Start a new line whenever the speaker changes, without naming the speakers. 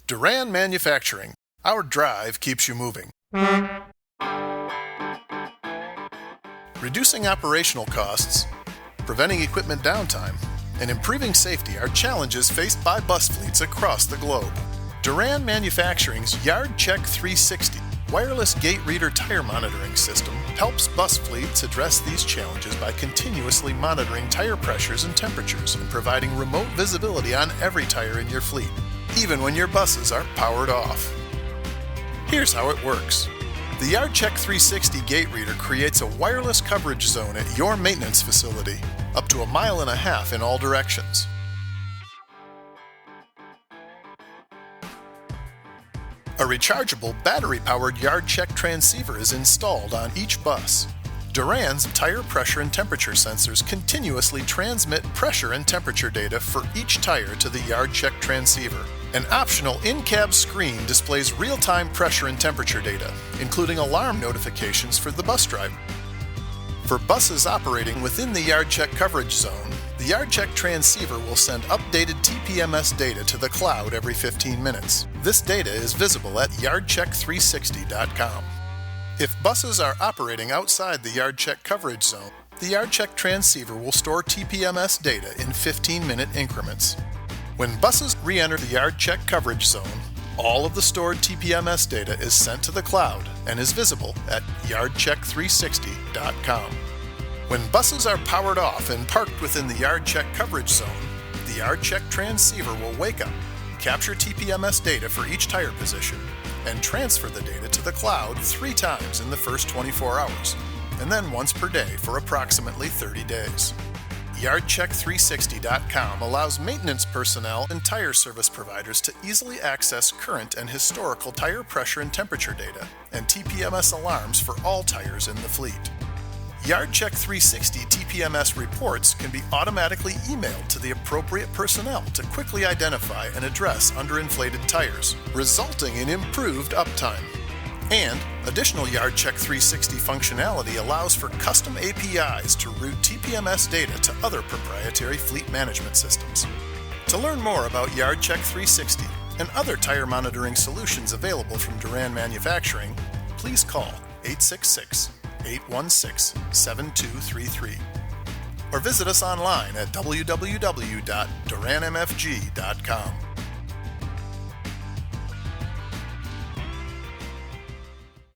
Doran Manufacturing. Our drive keeps you moving. Reducing operational costs, preventing equipment downtime, and improving safety are challenges faced by bus fleets across the globe. Doran Manufacturing's YardCheck 360 wireless gate reader tire monitoring system helps bus fleets address these challenges by continuously monitoring tire pressures and temperatures and providing remote visibility on every tire in your fleet, even when your buses are powered off. Here's how it works. The YardCheck 360 gate reader creates a wireless coverage zone at your maintenance facility, up to 1.5 miles in all directions. A rechargeable, battery-powered YardCheck transceiver is installed on each bus. Doran's tire pressure and temperature sensors continuously transmit pressure and temperature data for each tire to the YardCheck transceiver. An optional in-cab screen displays real-time pressure and temperature data, including alarm notifications for the bus driver. For buses operating within the YardCheck coverage zone, the YardCheck transceiver will send updated TPMS data to the cloud every 15 minutes. This data is visible at YardCheck360.com. If buses are operating outside the YardCheck coverage zone, the YardCheck transceiver will store TPMS data in 15-minute increments. When buses re-enter the YardCheck coverage zone, all of the stored TPMS data is sent to the cloud and is visible at YardCheck360.com. When buses are powered off and parked within the YardCheck coverage zone, the YardCheck transceiver will wake up, capture TPMS data for each tire position, and transfer the data to the cloud 3 times in the first 24 hours, and then once per day for approximately 30 days. YardCheck360.com allows maintenance personnel and tire service providers to easily access current and historical tire pressure and temperature data and TPMS alarms for all tires in the fleet. YardCheck 360 TPMS reports can be automatically emailed to the appropriate personnel to quickly identify and address underinflated tires, resulting in improved uptime. And additional YardCheck 360 functionality allows for custom APIs to route TPMS data to other proprietary fleet management systems. To learn more about YardCheck 360 and other tire monitoring solutions available from Doran Manufacturing, please call 866-816-7233 or visit us online at www.doranmfg.com.